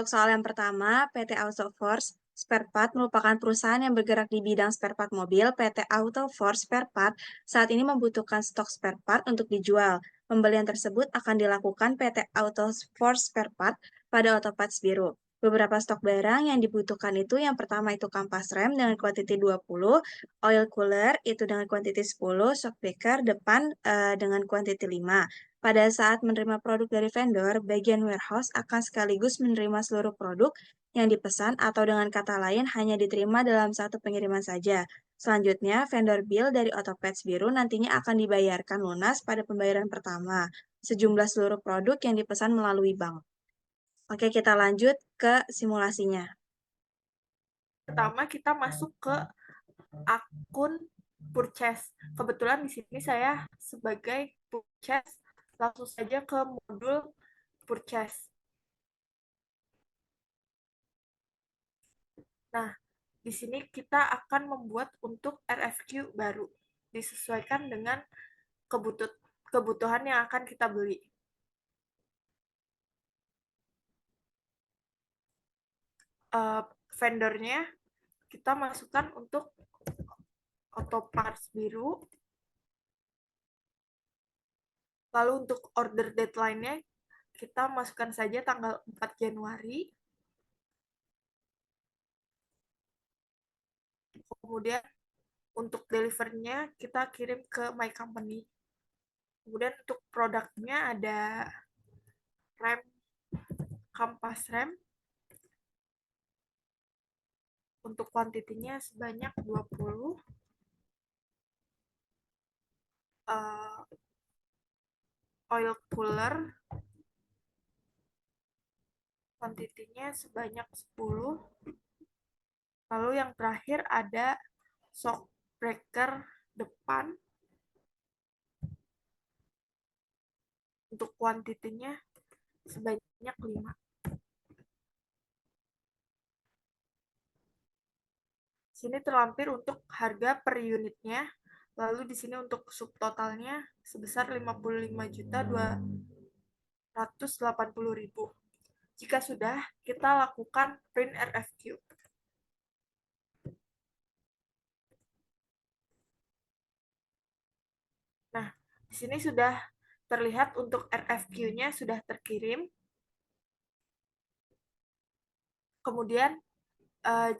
Untuk soal yang pertama, PT Autoforce Spare Part merupakan perusahaan yang bergerak di bidang spare part mobil. PT Autoforce Spare Part saat ini membutuhkan stok spare part untuk dijual. Pembelian tersebut akan dilakukan PT Autoforce Spare Part pada Autoparts Biru. Beberapa stok barang yang dibutuhkan itu yang pertama itu kampas rem dengan kuantiti 20, oil cooler itu dengan kuantiti 10, shock breaker depan dengan kuantiti 5. Pada saat menerima produk dari vendor, bagian warehouse akan sekaligus menerima seluruh produk yang dipesan atau dengan kata lain hanya diterima dalam satu pengiriman saja. Selanjutnya, vendor bill dari Autopads Biru nantinya akan dibayarkan lunas pada pembayaran pertama, sejumlah seluruh produk yang dipesan melalui bank. Oke, kita lanjut ke simulasinya. Pertama kita masuk ke akun purchase. Kebetulan di sini saya sebagai purchase, langsung saja ke modul purchase. Nah, di sini kita akan membuat untuk RFQ baru, disesuaikan dengan kebutuhan yang akan kita beli. Vendornya kita masukkan untuk Autoparts Biru. Lalu untuk order deadline-nya kita masukkan saja tanggal 4 Januari. Kemudian untuk delivernya kita kirim ke My Company. Kemudian untuk produknya ada rem, kampas rem. Untuk kuantitinya sebanyak 20. Oil cooler kuantitinya sebanyak 10. Lalu yang terakhir ada shock breaker depan. Untuk kuantitinya sebanyak 5. Sini terlampir untuk harga per unitnya. Lalu di sini untuk subtotalnya sebesar 55.280.000. Jika sudah, kita lakukan print RFQ. Nah, di sini sudah terlihat untuk RFQ-nya sudah terkirim. Kemudian,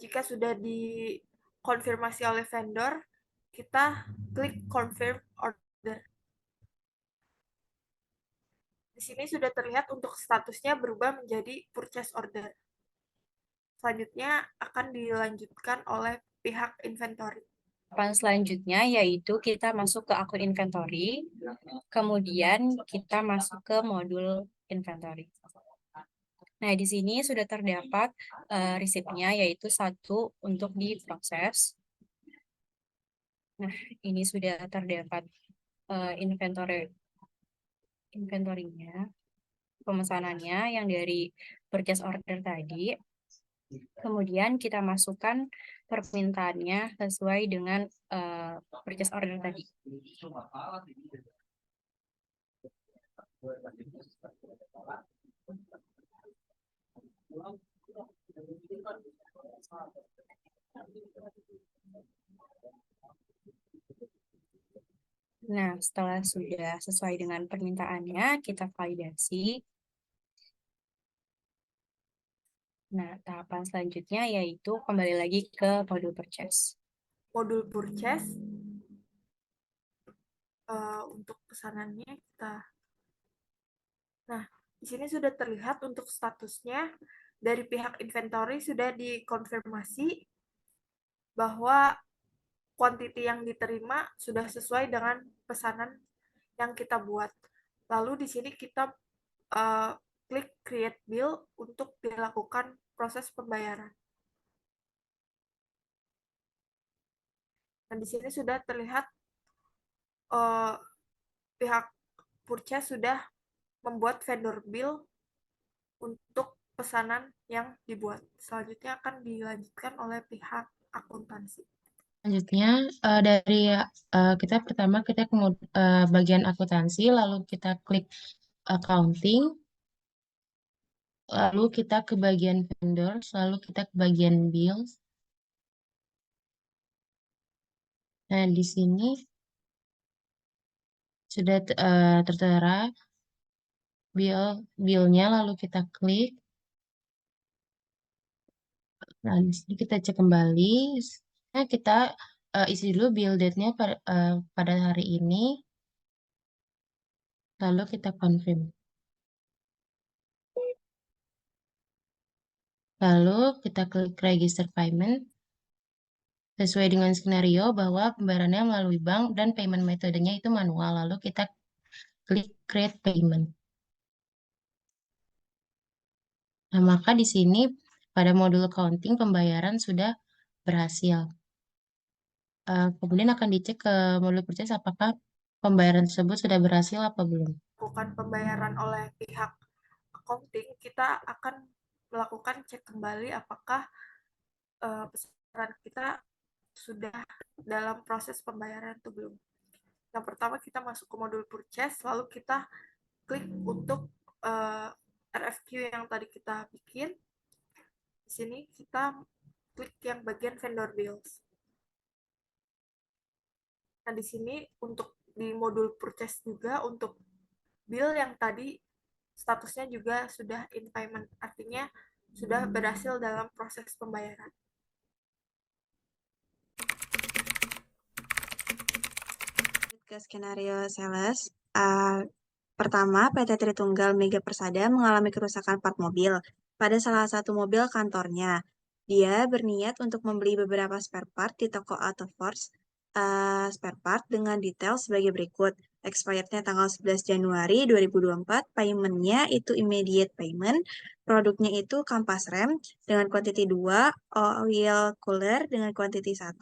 jika sudah dikonfirmasi oleh vendor, kita klik confirm order. Di sini sudah terlihat untuk statusnya berubah menjadi purchase order. Selanjutnya akan dilanjutkan oleh pihak inventory. Tahapan selanjutnya yaitu kita masuk ke akun inventory, kemudian kita masuk ke modul inventory. Nah, di sini sudah terdapat resipnya yaitu 1 untuk diproses. Nah, ini sudah terdapat inventory-nya, pemesanannya yang dari purchase order tadi. Kemudian kita masukkan permintaannya sesuai dengan purchase order tadi. Nah, setelah sudah sesuai dengan permintaannya, kita validasi. Nah, tahapan selanjutnya yaitu kembali lagi ke modul purchase. Modul purchase untuk pesanannya kita. Nah, di sini sudah terlihat untuk statusnya dari pihak inventory sudah dikonfirmasi bahwa kuantiti yang diterima sudah sesuai dengan pesanan yang kita buat. Lalu di sini kita klik create bill untuk dilakukan proses pembayaran. Dan di sini sudah terlihat pihak purchase sudah membuat vendor bill untuk pesanan yang dibuat. Selanjutnya akan dilanjutkan oleh pihak akuntansi. Selanjutnya dari kita pertama kita ke bagian akuntansi, lalu kita klik accounting. lalu kita ke bagian vendors, lalu kita ke bagian bills. Nah, di sini sudah tertera bill-nya, lalu kita klik. Nah, di sini kita cek kembali. Nah, kita isi dulu bill date-nya pada hari ini, lalu kita confirm. Lalu kita klik register payment. Sesuai dengan skenario bahwa pembayarannya melalui bank dan payment metodenya itu manual. Lalu kita klik create payment. Nah, maka di sini pada modul accounting pembayaran sudah berhasil. Kemudian akan dicek ke modul purchase apakah pembayaran tersebut sudah berhasil apa belum. Bukan pembayaran oleh pihak accounting, kita akan melakukan cek kembali apakah pesanan kita sudah dalam proses pembayaran atau belum. Yang pertama kita masuk ke modul purchase, lalu kita klik untuk RFQ yang tadi kita bikin. Di sini kita klik yang bagian vendor bills. Nah, di sini untuk di modul purchase juga untuk bill yang tadi statusnya juga sudah in payment, artinya sudah berhasil dalam proses pembayaran. Ke skenario sales, pertama, PT Tritunggal Mega Persada mengalami kerusakan part mobil pada salah satu mobil kantornya. Dia berniat untuk membeli beberapa spare part di toko Auto Force spare part dengan detail sebagai berikut. Expirednya tanggal 11 Januari 2024, paymentnya itu immediate payment, produknya itu kampas rem dengan kuantiti 2, oil cooler dengan kuantiti 1.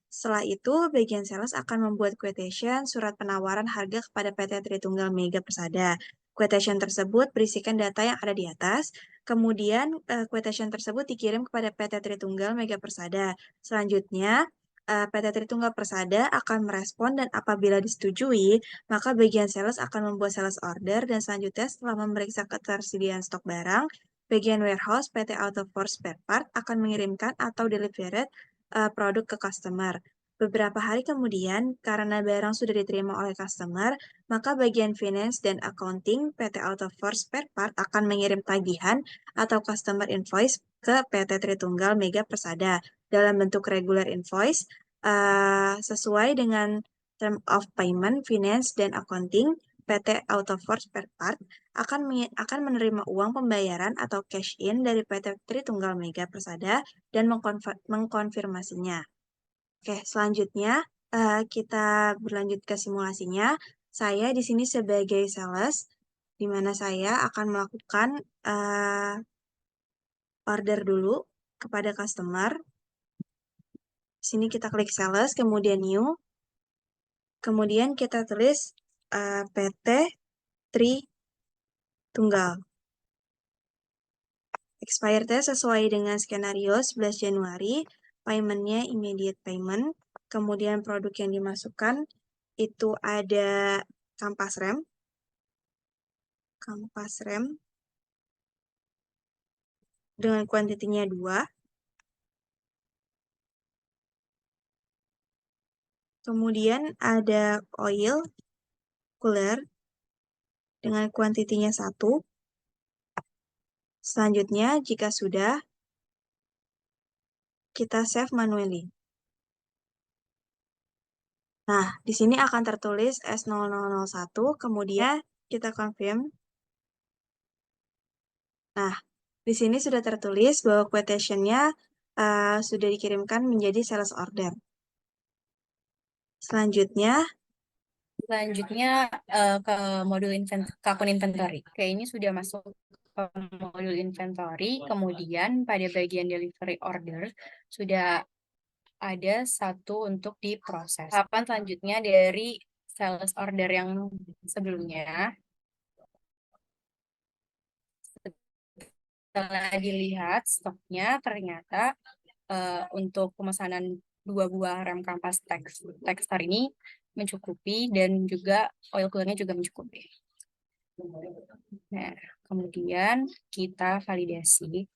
Setelah itu, bagian sales akan membuat quotation surat penawaran harga kepada PT Tritunggal Mega Persada. Quotation tersebut berisikan data yang ada di atas. Kemudian, quotation tersebut dikirim kepada PT Tritunggal Mega Persada. Selanjutnya, PT Tritunggal Persada akan merespon dan apabila disetujui, maka bagian sales akan membuat sales order dan selanjutnya setelah memeriksa ketersediaan stok barang, bagian warehouse PT Auto Force Spare Part akan mengirimkan atau delivered produk ke customer. Beberapa hari kemudian, karena barang sudah diterima oleh customer, maka bagian finance dan accounting PT Auto Force Spare Part akan mengirim tagihan atau customer invoice ke PT Tritunggal Mega Persada dalam bentuk regular invoice sesuai dengan term of payment, finance, dan accounting. PT Auto Force Spare Part akan menerima uang pembayaran atau cash in dari PT Tritunggal Mega Persada dan mengkonfirmasinya. Oke, selanjutnya kita berlanjut ke simulasinya. Saya di sini sebagai sales, di mana saya akan melakukan order dulu kepada customer. Di sini kita klik sales, kemudian new. Kemudian kita tulis PT Tritunggal. Expirednya sesuai dengan skenario 11 Januari, paymentnya immediate payment, kemudian produk yang dimasukkan itu ada kampas rem dengan kuantitinya 2, kemudian ada oil cooler dengan kuantitinya 1. Selanjutnya, jika sudah, kita save manually. Nah, di sini akan tertulis S0001, kemudian kita confirm. Nah, di sini sudah tertulis bahwa quotation-nya sudah dikirimkan menjadi sales order. Selanjutnya, ke modul ke akun inventory. Oke, ini sudah masuk ke modul inventory. Kemudian pada bagian delivery order sudah ada satu untuk diproses. Tahapan selanjutnya dari sales order yang sebelumnya, setelah dilihat stoknya ternyata untuk pemesanan 2 buah rem kampas Textar ini mencukupi dan juga oil coolernya juga mencukupi. Nah, Kemudian kita validasi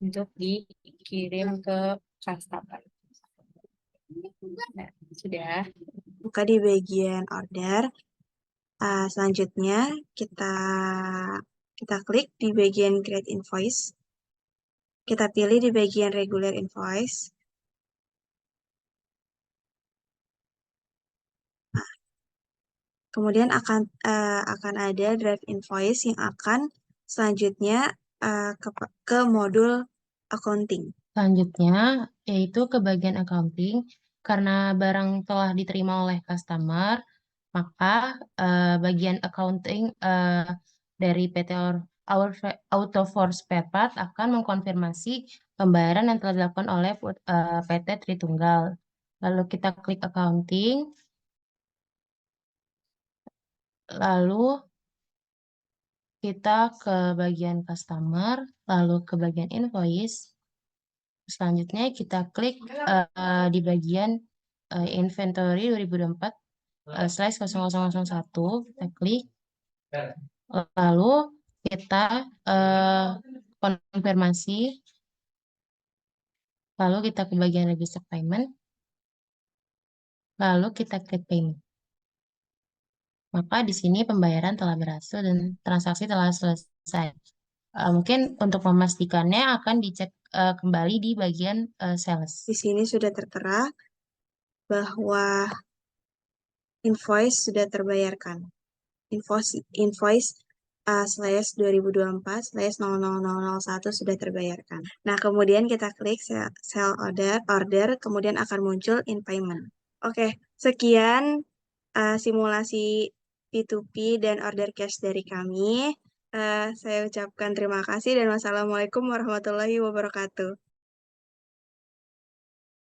untuk dikirim ke customer. Nah, sudah. Buka di bagian order. Selanjutnya kita klik di bagian create invoice. Kita pilih di bagian regular invoice. Kemudian akan ada drive invoice yang akan selanjutnya ke modul accounting. Selanjutnya, yaitu ke bagian accounting. Karena barang telah diterima oleh customer, maka bagian accounting dari PT Autoforce Spare Part akan mengkonfirmasi pembayaran yang telah dilakukan oleh PT Tritunggal. Lalu kita klik accounting, lalu kita ke bagian customer, lalu ke bagian invoice. Selanjutnya kita klik di bagian inventory 2024 /0001, kita klik, lalu kita konfirmasi, lalu kita ke bagian register payment, lalu kita klik payment. Maka di sini pembayaran telah berhasil dan transaksi telah selesai. Mungkin untuk memastikannya akan dicek kembali di bagian sales. Di sini sudah tertera bahwa invoice sudah terbayarkan. Invoice slash 2024/0001 sudah terbayarkan. Nah, kemudian kita klik sell order, kemudian akan muncul in payment. Oke, sekian simulasi P2P dan order cash dari kami. Saya ucapkan terima kasih dan wassalamualaikum warahmatullahi wabarakatuh.